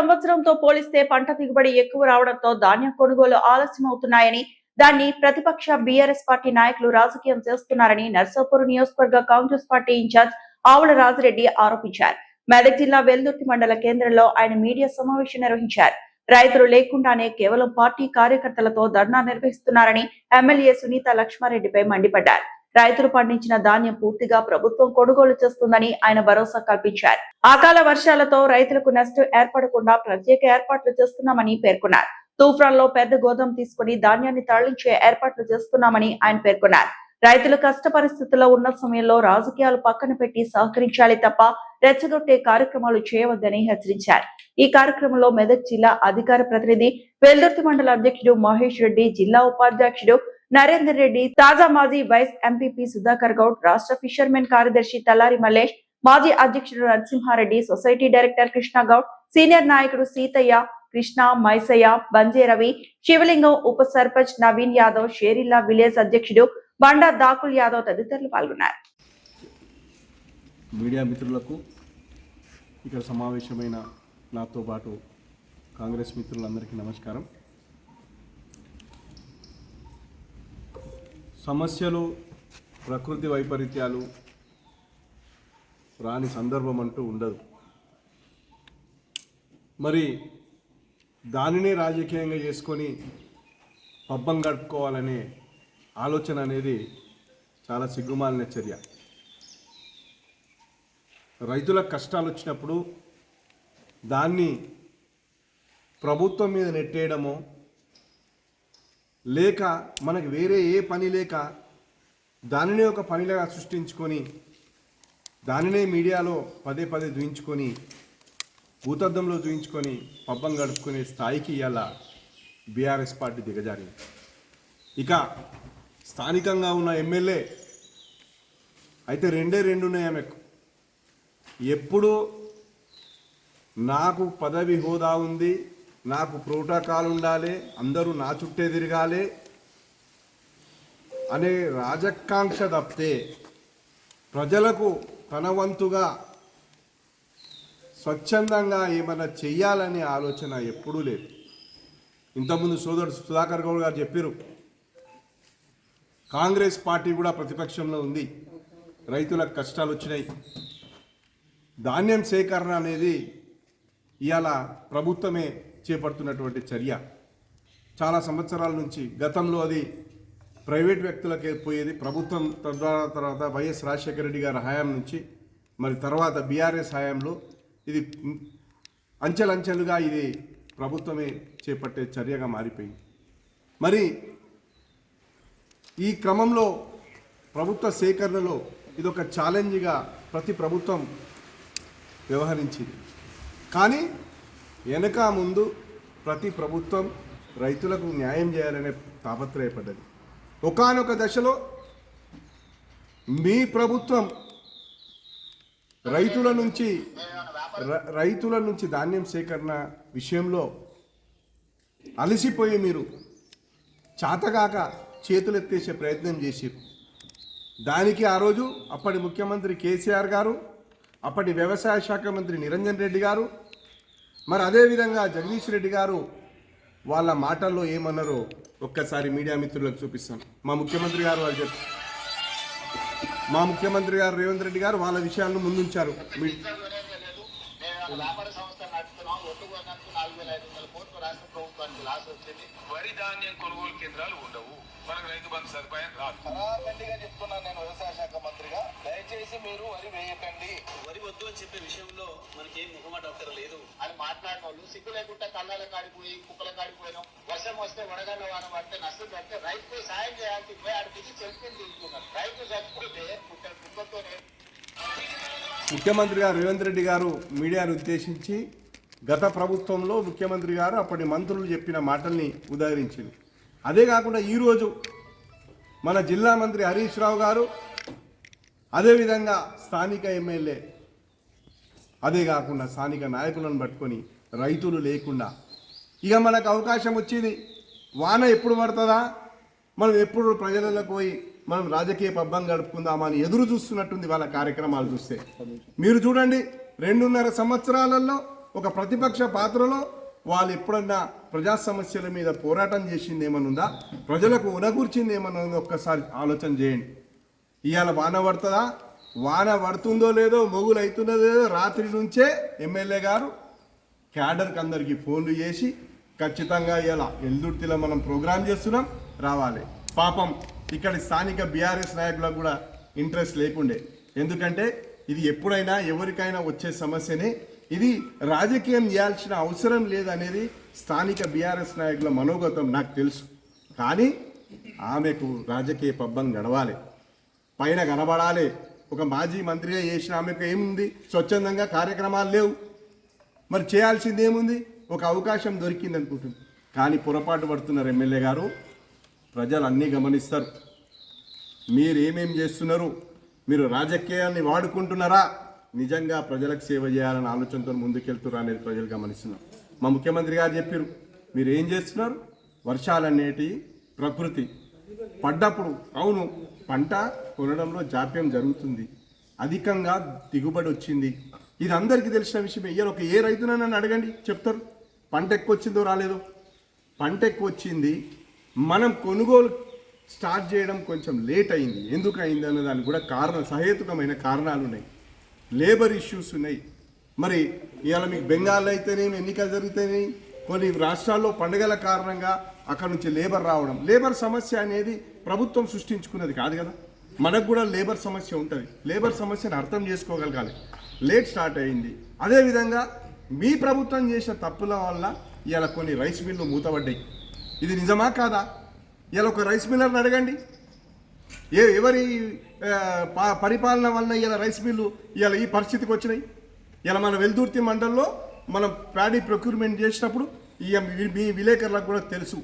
సంవత్సరంతో పోలిస్తే పంట దిగుబడి ఎక్కువ రావడంతో ధాన్యం కొనుగోలు ఆలస్యం అవుతున్నాయని, దాన్ని ప్రతిపక్ష బీఆర్ఎస్ పార్టీ నాయకులు రాజకీయం చేస్తున్నారని నర్సాపూర్ నియోజకవర్గ కాంగ్రెస్ పార్టీ ఇన్ఛార్జ్ ఆవుల రాజిరెడ్డి ఆరోపించారు. మెదక్ జిల్లా వెల్దుర్తి మండల కేంద్రంలో ఆయన మీడియా సమావేశం నిర్వహించారు. రైతులు లేకుండానే కేవలం పార్టీ కార్యకర్తలతో ధర్నా నిర్వహిస్తున్నారని ఎమ్మెల్యే సునీత లక్ష్మారెడ్డిపై మండిపడ్డారు. రైతులు పండించిన ధాన్యం పూర్తిగా ప్రభుత్వం కొనుగోలు చేస్తుందని ఆయన భరోసా కల్పించారు. అకాల వర్షాలతో రైతులకు నష్టం ఏర్పడకుండా ప్రత్యేక ఏర్పాట్లు చేస్తున్నామని పేర్కొన్నారు. తూఫాన్లో పెద్ద గోదాం తీసుకుని ధాన్యాన్ని తరలించే ఏర్పాట్లు చేస్తున్నామని ఆయన పేర్కొన్నారు. రైతులు కష్ట పరిస్థితుల్లో ఉన్న సమయంలో రాజకీయాలు పక్కన పెట్టి సహకరించాలి తప్ప రెచ్చగొట్టే కార్యక్రమాలు చేయవద్దని హెచ్చరించారు. ఈ కార్యక్రమంలో మెదక్ జిల్లా అధికార ప్రతినిధి, వెల్దుర్తి మండల అధ్యక్షుడు మహేష్ రెడ్డి, జిల్లా ఉపాధ్యక్షుడు నరేందర్ రెడ్డి, తాజా మాజీ వైస్ ఎంపీపీ సుధాకర్ గౌడ్, రాష్ట్ర ఫిషర్మెన్ కార్యదర్శి తల్లారి మల్లేష్, మాజీ అధ్యక్షుడు Narasimhareddy, society director Krishna Goud, senior నాయకుడు సీతయ్య, కృష్ణ, మైసయ్య, బంజే రవి, శివలింగం, ఉప సర్పంచ్ నవీన్ యాదవ్, షేరిల్లా విలేజ్ అధ్యక్షుడు బండా దాకుల్ యాదవ్ తదితరులు పాల్గొన్నారు. మీడియా మిత్రులకు, ఇక్కడ సమావేశమైన నాతో పాటు కాంగ్రెస్ మిత్రులందరికీ నమస్కారం. సమస్యలు, ప్రకృతి వైపరీత్యాలు రాని సందర్భం అంటూ ఉండదు. మరి దానినే రాజకీయంగా చేసుకొని పబ్బం గడుపుకోవాలనే ఆలోచన అనేది చాలా సిగ్గుమాలిన చర్య. రైతులకు కష్టాలు వచ్చినప్పుడు దాన్ని ప్రభుత్వం మీద నెట్టేయడమో, లేక మనకి వేరే ఏ పని లేక దానినే ఒక పనిలాగా సృష్టించుకొని దానినే మీడియాలో పదే పదే చూయించుకొని, భూతద్దంలో చూయించుకొని పబ్బం గడుపుకునే స్థాయికి ఇవాళ బీఆర్ఎస్ పార్టీ దిగజారింది. ఇక స్థానికంగా ఉన్న ఎమ్మెల్యే అయితే రెండు ఉన్నాయి ఆమెకు. ఎప్పుడు నాకు పదవి హోదా ఉంది, నాకు ప్రోటోకాల్ ఉండాలి, అందరూ నా చుట్టే తిరగాలి అనే రాజకాంక్ష తప్పితే ప్రజలకు తన వంతుగా స్వచ్ఛందంగా ఏమైనా చెయ్యాలనే ఆలోచన ఎప్పుడూ లేదు. ఇంతకుముందు సోదరుడు సుధాకర్ గౌడ్ గారు చెప్పారు, కాంగ్రెస్ పార్టీ కూడా ప్రతిపక్షంలో ఉంది, రైతులకు కష్టాలు వచ్చినాయి. ధాన్యం సేకరణ అనేది ఇవాళ ప్రభుత్వమే చేపడుతున్నటువంటి చర్య. చాలా సంవత్సరాల నుంచి, గతంలో అది ప్రైవేట్ వ్యక్తులకే పోయేది. ప్రభుత్వం తర్వాత వైఎస్ రాజశేఖర రెడ్డి గారి హయాం నుంచి, మరి తర్వాత బీఆర్ఎస్ హయాంలో ఇది అంచెలంచెలుగా ఇది ప్రభుత్వమే చేపట్టే చర్యగా మారిపోయింది. మరి ఈ క్రమంలో ప్రభుత్వ సేకరణలో ఇదొక ఛాలెంజ్గా ప్రతి ప్రభుత్వం వ్యవహరించింది. కానీ వెనక ముందు ప్రతి ప్రభుత్వం రైతులకు న్యాయం చేయాలనే తాపత్రయపడ్డది. ఒకానొక దశలో మీ ప్రభుత్వం రైతుల నుంచి ధాన్యం సేకరణ విషయంలో అలసిపోయి మీరు చాతగాక చేతులెత్తేసే ప్రయత్నం చేశారు. దానికి ఆ రోజు అప్పటి ముఖ్యమంత్రి కేసీఆర్ గారు, అప్పటి వ్యవసాయ శాఖ మంత్రి నిరంజన్ రెడ్డి గారు, మరి అదేవిధంగా జగదీష్ రెడ్డి గారు వాళ్ళ మాటల్లో ఏమన్నారో ఒక్కసారి మీడియా మిత్రులకు చూపిస్తాను. మా ముఖ్యమంత్రి గారు రేవంత్ రెడ్డి గారు వాళ్ళ విషయాలను ముందుంచారు. వరి ధాన్యం కొనుగోలు కేంద్రాలు ఉండవు, మనకు రైతు బంధు సదుపాయం రాదు. ఖరాఖండిగా చెప్తున్నాను నేను వ్యవసాయ శాఖ మంత్రిగా, దయచేసి మీరు వరి వేయకండి. వరి వద్దు అని చెప్పే విషయంలో మనకేం ముఖమాట డాక్టర్ లేదు అని మాట్లాడిన వాళ్ళు సిగ్గు లేకుండా కళ్ళాల కాడిపోయి కుక్కల కాడిపోయినాం. వర్షం వస్తే వడగళ్ళ వాన పడితే నష్టం పడితే రైతుకు సాయం చేయాల్సి పోయి ఆడికి చెల్లింది తీసుకున్నారు. రైతు చచ్చిపోతే కుక్కతోనే. ముఖ్యమంత్రి గారు రేవంత్ రెడ్డి గారు మీడియాను ఉద్దేశించి గత ప్రభుత్వంలో ముఖ్యమంత్రి గారు అప్పటి మంత్రులు చెప్పిన మాటల్ని ఉదహరించింది. అదే కాకుండా ఈరోజు మన జిల్లా మంత్రి హరీష్ రావు గారు, అదేవిధంగా స్థానిక ఎమ్మెల్యే, అదే కాకుండా స్థానిక నాయకులను పట్టుకొని రైతులు లేకుండా ఇక మనకు అవకాశం వచ్చింది, వాన ఎప్పుడు పడుతుందా, మనం ఎప్పుడు ప్రజలకు పోయి మనం రాజకీయ పబ్బం గడుపుకుందామని ఎదురు చూస్తున్నట్టుంది వాళ్ళ కార్యక్రమాలు చూస్తే. మీరు చూడండి, 2.5 సంవత్సరాలలో ఒక ప్రతిపక్ష పాత్రలో వాళ్ళు ఎప్పుడన్నా ప్రజా సమస్యల మీద పోరాటం చేసింది ఏమన్నా ఉందా, ప్రజలకు ఉనగూర్చింది ఏమన్నా ఉందో ఒక్కసారి ఆలోచన చేయండి. ఇవాళ వాన పడుతుందా, వాన పడుతుందో లేదో, మొగులు అవుతుందో లేదో రాత్రి నుంచే ఎమ్మెల్యే గారు క్యాడర్కి అందరికీ ఫోన్లు చేసి ఖచ్చితంగా ఇలా ఎల్దుర్తిలో మనం ప్రోగ్రాం చేస్తున్నాం రావాలి. పాపం ఇక్కడ స్థానిక బీఆర్ఎస్ నాయకులకు కూడా ఇంట్రెస్ట్ లేకుండే, ఎందుకంటే ఇది ఎప్పుడైనా ఎవరికైనా వచ్చే సమస్యనే, ఇది రాజకీయం చేయాల్సిన అవసరం లేదనేది స్థానిక బీఆర్ఎస్ నాయకుల మనోగతం నాకు తెలుసు. కానీ ఆమెకు రాజకీయ పబ్బం గడవాలి, పైన కనబడాలి. ఒక మాజీ మంత్రిగా చేసిన ఆమెకు ఏముంది, స్వచ్ఛందంగా కార్యక్రమాలు లేవు, మరి చేయాల్సింది ఏముంది, ఒక అవకాశం దొరికింది అనుకుంటుంది. కానీ పొరపాటు పడుతున్నారు ఎమ్మెల్యే గారు. ప్రజలు అన్నీ గమనిస్తారు, మీరు ఏమేం చేస్తున్నారు, మీరు రాజకీయాన్ని వాడుకుంటున్నారా, నిజంగా ప్రజలకు సేవ చేయాలనే ఆలోచనతో ముందుకెళ్తున్నారు అనేది ప్రజలు గమనిస్తున్నారు. మా ముఖ్యమంత్రి గారు చెప్పారు, మీరు ఏం చేస్తున్నారు, వర్షాలనేటి ప్రకృతి పడ్డప్పుడు అవును పంట కొనడంలో జాప్యం జరుగుతుంది, అధికంగా దిగుబడి వచ్చింది, ఇది అందరికీ తెలిసిన విషయమే. ఇయ్యాల ఒక ఏ రైతునని అడగండి చెప్తారు, పంట ఎక్కువ వచ్చిందో రాలేదో. పంట ఎక్కువ వచ్చింది, మనం కొనుగోలు స్టార్ట్ చేయడం కొంచెం లేట్ అయింది. ఎందుకు అయింది అన్న దానికి కూడా సహేతుకమైన కారణాలు ఉన్నాయి, లేబర్ ఇష్యూస్ ఉన్నాయి. మరి ఇవాళ మీకు బెంగాల్లో అయితేనేమి ఎన్నికలు జరుగుతాయి, కొన్ని రాష్ట్రాల్లో పండుగల కారణంగా అక్కడ నుంచి లేబర్ రావడం, లేబర్ సమస్య అనేది ప్రభుత్వం సృష్టించుకున్నది కాదు కదా, మనకు కూడా లేబర్ సమస్య ఉంటుంది. లేబర్ సమస్యను అర్థం చేసుకోగలగాలి. లేట్ స్టార్ట్ అయింది. అదేవిధంగా మీ ప్రభుత్వం చేసిన తప్పుల వల్ల ఇవాళ కొన్ని రైస్ మిల్లు మూతపడ్డాయి. ఇది నిజమా కాదా? ఇలా ఒక రైస్ మిల్లర్ని అడగండి, ఎవరి పరిపాలన వలన ఇలా రైస్ మిల్లు ఇలా ఈ పరిస్థితికి వచ్చినాయి. ఇలా మన వెల్దుర్తి మండలంలో మనం ప్యాడీ ప్రొక్యూర్మెంట్ చేసినప్పుడు మీ విలేకరులకు కూడా తెలుసు,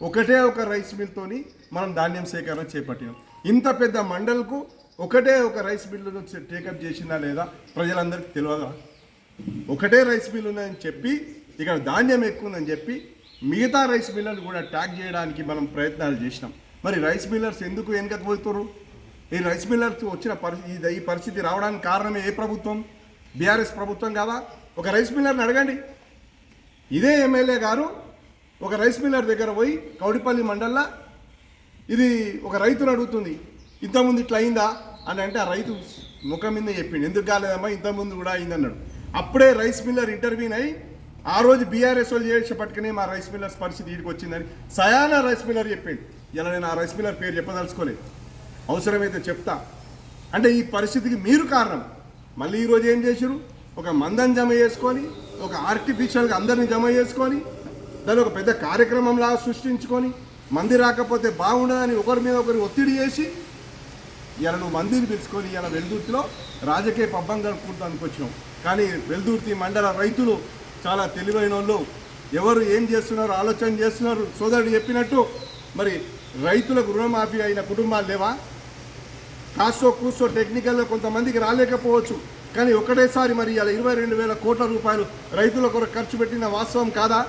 ఒకటే ఒక రైస్ మిల్తోని మనం ధాన్యం సేకరణ చేపట్టినాం. ఇంత పెద్ద మండలకు ఒకటే ఒక రైస్ మిల్లును టేకప్ చేసిందా లేదా ప్రజలందరికీ తెలియదా? ఒకటే రైస్ మిల్లు ఉందని చెప్పి ఇక్కడ ధాన్యం ఎక్కువ ఉందని చెప్పి మిగతా రైస్ మిల్లర్లు కూడా ట్యాగ్ చేయడానికి మనం ప్రయత్నాలు చేసినాం. మరి రైస్ మిల్లర్స్ ఎందుకు వెనకకు పోతున్నారు? ఈ రైస్ మిల్లర్స్ వచ్చిన ఈ పరిస్థితి రావడానికి కారణమే ఏ ప్రభుత్వం? బీఆర్ఎస్ ప్రభుత్వం కాదా? ఒక రైస్ మిల్లర్ని అడగండి. ఇదే ఎమ్మెల్యే గారు ఒక రైస్ మిల్లర్ దగ్గర పోయి కౌడిపల్లి మండల్లో ఇది ఒక రైతును అడుగుతుంది, ఇంతకుముందు ఇట్లా అయిందా అని అంటే ఆ రైతు ముఖం మీద చెప్పిండు, ఎందుకు కాలేదమ్మా ఇంతకుముందు కూడా అయిందన్నాడు. అప్పుడే రైస్ మిల్లర్ ఇంటర్వ్యూన్ అయ్యి ఆ రోజు బీఆర్ఎస్ వాళ్ళు చేసే పట్టుకునే మా రైస్ మిల్లర్స్ పరిస్థితి వీడికి వచ్చిందని సయానా రైస్ మిల్లర్ చెప్పిండు. ఇలా నేను ఆ రైస్ మిల్లర్ పేరు చెప్పదలుచుకోలేదు, అవసరమైతే చెప్తా. అంటే ఈ పరిస్థితికి మీరు కారణం. మళ్ళీ ఈరోజు ఏం చేశారు, ఒక మందని జమ చేసుకొని, ఒక ఆర్టిఫిషియల్గా అందరినీ జమ చేసుకొని, దాన్ని ఒక పెద్ద కార్యక్రమంలా సృష్టించుకొని, మంది రాకపోతే బాగుండదని ఒకరి మీద ఒకరి ఒత్తిడి చేసి ఇలా నువ్వు మందిని పిలుచుకొని ఇలా వెల్దుర్తిలో రాజకీయ పబ్బం గడుపుకుంటానికి వచ్చినావు. కానీ వెల్దుర్తి మండల రైతులు చాలా తెలివైన వాళ్ళు, ఎవరు ఏం చేస్తున్నారో ఆలోచన చేస్తున్నారు. సోదరుడు చెప్పినట్టు మరి రైతులకు రుణమాఫీ అయిన కుటుంబాలు లేవా? కాస్తో కూస్తో టెక్నికల్గా కొంతమందికి రాలేకపోవచ్చు, కానీ ఒకటేసారి మరి ఇలా 22,000 కోట్ల రూపాయలు రైతుల కొరకు ఖర్చు పెట్టిన వాస్తవం కాదా?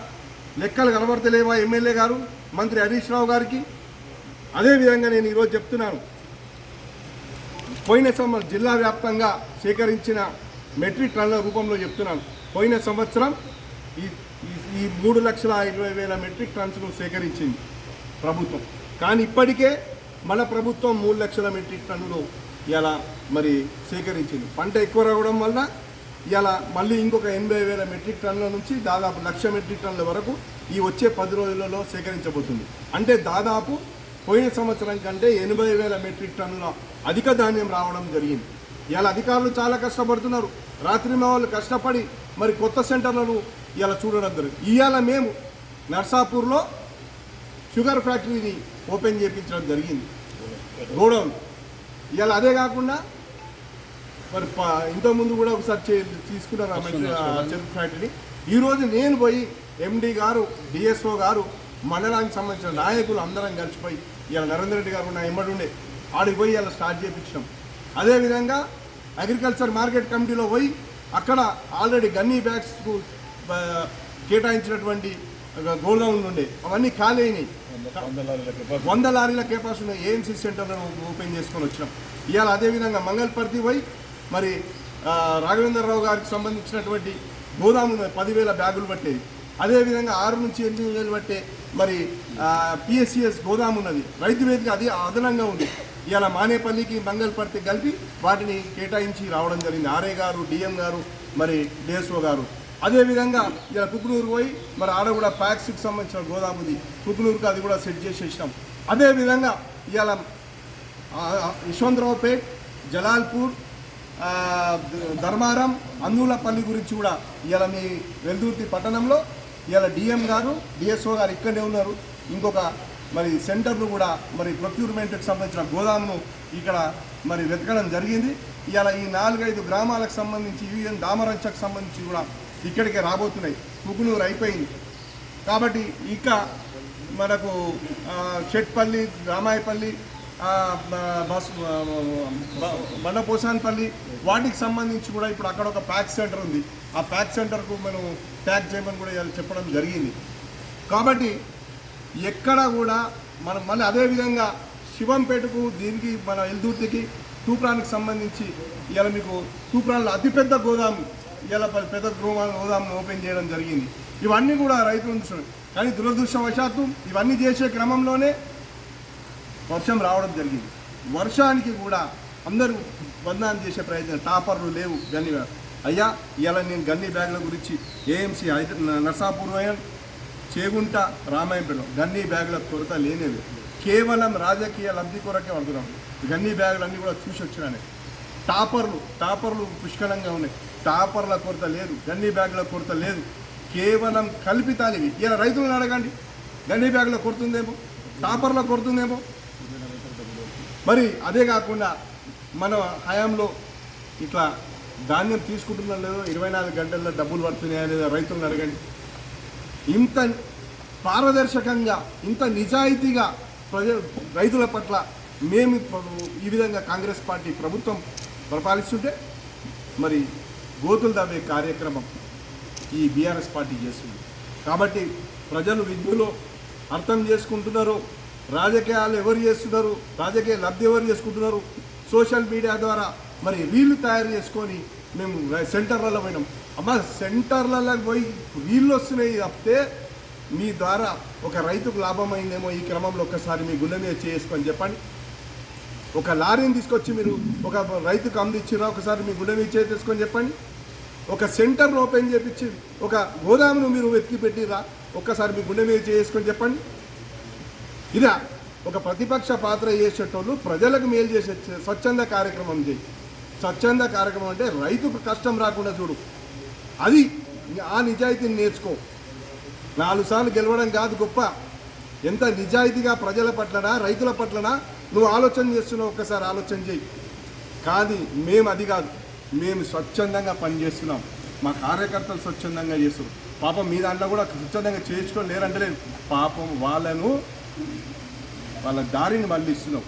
లెక్కలు కనబడతలేవా ఎమ్మెల్యే గారు, మంత్రి హరీష్ రావు గారికి? అదేవిధంగా నేను ఈరోజు చెప్తున్నాను, పోయిన సంవత్సరం జిల్లా వ్యాప్తంగా సేకరించిన మెట్రిక్ టన్నుల రూపంలో చెప్తున్నాను. పోయిన సంవత్సరం ఈ 3,20,000 మెట్రిక్ టన్స్ను సేకరించింది ప్రభుత్వం. కానీ ఇప్పటికే మన ప్రభుత్వం 3 లక్షల మెట్రిక్ టన్నులు ఇలా మరి సేకరించింది. పంట ఎక్కువ రావడం వల్ల ఇలా మళ్ళీ ఇంకొక 80,000 మెట్రిక్ టన్నుల నుంచి దాదాపు 1,00,000 మెట్రిక్ టన్నుల వరకు ఈ వచ్చే 10 రోజులలో సేకరించబోతుంది. అంటే దాదాపు పోయిన సంవత్సరం కంటే 80,000 మెట్రిక్ టన్నుల అధిక ధాన్యం రావడం జరిగింది. ఇలా అధికారులు చాలా కష్టపడుతున్నారు, రాత్రి మా వాళ్ళు కష్టపడి మరి కొత్త సెంటర్లను ఇలా చూడడం జరిగింది. ఇవాళ మేము నర్సాపూర్లో షుగర్ ఫ్యాక్టరీని ఓపెన్ చేయించడం జరిగింది, గోడౌన్. ఇవాళ అదే కాకుండా మరి ఇంతకుముందు కూడా ఒకసారి తీసుకున్నారు చెరుకు ఫ్యాక్టరీ. ఈరోజు నేను పోయి ఎండి గారు, డిఎస్ఓ గారు, మండలానికి సంబంధించిన నాయకులు అందరం కలిసిపోయి ఇలా నరేంద్ర రెడ్డి గారు నా ఎంబడి ఉండే ఆడికి పోయి ఇలా స్టార్ట్ చేయించినాం. అదేవిధంగా అగ్రికల్చర్ మార్కెట్ కమిటీలో పోయి అక్కడ ఆల్రెడీ గన్నీ బ్యాగ్స్కు కేటాయించినటువంటి గోడౌన్లు ఉండే అవన్నీ ఖాళీ అయినాయి. 100 లారీల కెపాసిటీ ఉన్న ఏఎంసీ సెంటర్లను ఓపెన్ చేసుకొని వచ్చినాం. ఇవాళ అదేవిధంగా మంగళపర్తి పోయి మరి రాఘవేంద్రరావు గారికి సంబంధించినటువంటి గోదాము 10,000 బ్యాగులు పట్టేది. అదేవిధంగా 6 నుంచి 8,000 పట్టే మరి పిఎస్సిఎస్ గోదాము ఉన్నది. రైతు వేదిక అది అదనంగా ఉంది. ఇవాళ మానేపల్లికి మంగళపర్తి కలిపి వాటిని కేటాయించి రావడం జరిగింది. ఆర్ఏ గారు, డిఎం గారు, మరి డిఎస్ఓ గారు. అదేవిధంగా ఇలా కుకునూరు పోయి మరి ఆడ కూడా ప్యాక్స్కి సంబంధించిన గోదాముది కుకునూరుకి అది కూడా సెట్ చేసేసినాం. అదేవిధంగా ఇవాళ యశ్వంతరావుపేట్, జలాల్పూర్, ధర్మారం, అందులపల్లి గురించి కూడా ఇవాళ మీ వెల్దుర్తి పట్టణంలో ఇవాళ డిఎం గారు, డిఎస్ఓ గారు ఇక్కడనే ఉన్నారు. ఇంకొక మరి సెంటర్ను కూడా మరి ప్రొక్యూర్మెంట్కి సంబంధించిన గోదామును ఇక్కడ మరి వెతకడం జరిగింది. ఇవాళ ఈ 4-5 గ్రామాలకు సంబంధించి ఈవెన్ దామరంచకు సంబంధించి కూడా ఇక్కడికే రాబోతున్నాయి. కుకునూరు అయిపోయింది కాబట్టి ఇక మనకు షెట్పల్లి, రామాయపల్లి, బండపోసాన్పల్లి వాటికి సంబంధించి కూడా ఇప్పుడు అక్కడ ఒక ప్యాక్ సెంటర్ ఉంది. ఆ ప్యాక్ సెంటర్కు మనం ప్యాక్ చేయమని కూడా చెప్పడం జరిగింది. కాబట్టి ఎక్కడ కూడా మనం మళ్ళీ అదేవిధంగా శివంపేటకు దీనికి మన ఎల్దుర్తికి తూప్రానికి సంబంధించి ఇవాళ మీకు తూప్రాన్లో అతిపెద్ద గోదాము ఇలా పెద్ద గోదామును ఓపెన్ చేయడం జరిగింది. ఇవన్నీ కూడా రైతులు చూస్తున్నాయి. కానీ దురదృష్టవశాత్తు ఇవన్నీ చేసే క్రమంలోనే వర్షం రావడం జరిగింది. వర్షానికి కూడా అందరూ బదనాం చేసే ప్రయత్నం, టాపర్లు లేవు గన్ని అయ్యా. ఇలా నేను గన్ని బ్యాగుల గురించి ఏఎంసీ నర్సాపూర్, చేగుంట, రామాయంపేట గన్నీ బ్యాగుల కొరత లేనేది. కేవలం రాజకీయ లబ్ధి కొరకే వాడుతున్నాం. గన్నీ బ్యాగులు అన్నీ కూడా చూసి వచ్చినాయి. టాపర్లు పుష్కలంగా ఉన్నాయి. టాపర్ల కొరత లేదు, గన్నీ బ్యాగుల కొరత లేదు. కేవలం కల్పితాలు ఇవి. ఇలా రైతులను అడగండి, గన్నీ బ్యాగుల కొడుతుందేమో, టాపర్ల కొడుతుందేమో. మరి అదే కాకుండా మన హయాంలో ఇట్లా ధాన్యం తీసుకుంటున్నా లేదో 24 గంటల్లో డబ్బులు పడుతున్నాయా లేదా రైతులను అడగండి. ఇంత పారదర్శకంగా, ఇంత నిజాయితీగా రైతుల పట్ల మేము ఈ విధంగా కాంగ్రెస్ పార్టీ ప్రభుత్వం పరిపాలిస్తుంటే మరి గోతులు తవ్వే కార్యక్రమం ఈ బీఆర్ఎస్ పార్టీ చేస్తుంది. కాబట్టి ప్రజలు విద్యులో అర్థం చేసుకుంటున్నారు. రాజకీయాలు ఎవరు చేస్తున్నారు, రాజకీయ లబ్ధి ఎవరు చేసుకుంటున్నారు, సోషల్ మీడియా ద్వారా మరి రీళ్లు తయారు చేసుకొని మేము సెంటర్లలో పోయినాం. అమ్మ సెంటర్లలో పోయి రీళ్ళు వస్తున్నాయి తప్పితే మీ ద్వారా ఒక రైతుకు లాభమైందేమో ఈ క్రమంలో ఒక్కసారి మీ గుండె మీద చేసుకొని చెప్పండి. ఒక లారీని తీసుకొచ్చి మీరు ఒక రైతుకు అందించినా ఒకసారి మీ గుండె మీద చేసుకొని చెప్పండి. ఒక సెంటర్ను ఓపెన్ చేపించి ఒక గోదామును మీరు వెతికి పెట్టిరా ఒక్కసారి మీ గుండె మీద చేసుకొని చెప్పండి. ఇదా ఒక ప్రతిపక్ష పాత్ర చేసేటోళ్ళు ప్రజలకు మేలు చేసే స్వచ్ఛంద కార్యక్రమం చేయి. స్వచ్ఛంద కార్యక్రమం అంటే రైతుకు కష్టం రాకుండా చూడు. అది ఆ నిజాయితీని నేర్చుకో. 4 సార్లు గెలవడం కాదు గొప్ప, ఎంత నిజాయితీగా ప్రజల పట్లనా రైతుల పట్లనా నువ్వు ఆలోచన చేస్తున్నావు ఒక్కసారి ఆలోచన చేయి. కానీ మేము అది కాదు, మేము స్వచ్ఛందంగా పనిచేస్తున్నాం. మా కార్యకర్తలు స్వచ్ఛందంగా చేస్తున్నాం. పాపం మీ దాంట్లో కూడా స్వచ్ఛందంగా చేయించుకొని లేరంటలేదు. పాపం వాళ్ళ దారిని మళ్ళిస్తున్నావు,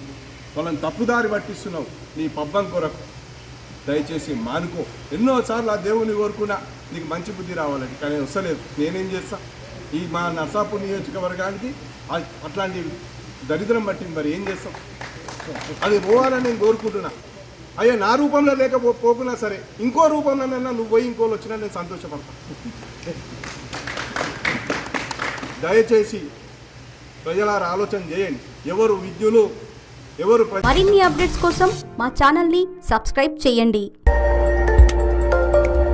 వాళ్ళని తప్పుదారి పట్టిస్తున్నావు నీ పబ్బం కొరకు. దయచేసి మానుకో. ఎన్నోసార్లు ఆ దేవుని కోరుకున్నా నీకు మంచి బుద్ధి రావాలని, కానీ వస్తలేదు. నేనేం చేస్తా, ఈ మా నర్సాపూర్ నియోజకవర్గానికి అట్లాంటి దరిద్రం పట్టింది. మరి ఏం చేస్తాం, అది పోవాలని నేను కోరుకుంటున్నా. అయ్యా నా రూపంలో పోకున్నా సరే ఇంకో రూపంలోనైనా నువ్వు పోయి ఇంకోళ్ళు వచ్చినా నేను సంతోషపడతా. దయచేసి ప్రజలారా ఆలోచన చేయండి. ఎవరు విద్యులు, ఎవరు మరిన్ని అప్డేట్స్ కోసం మా ఛానల్ని సబ్స్క్రైబ్ చేయండి.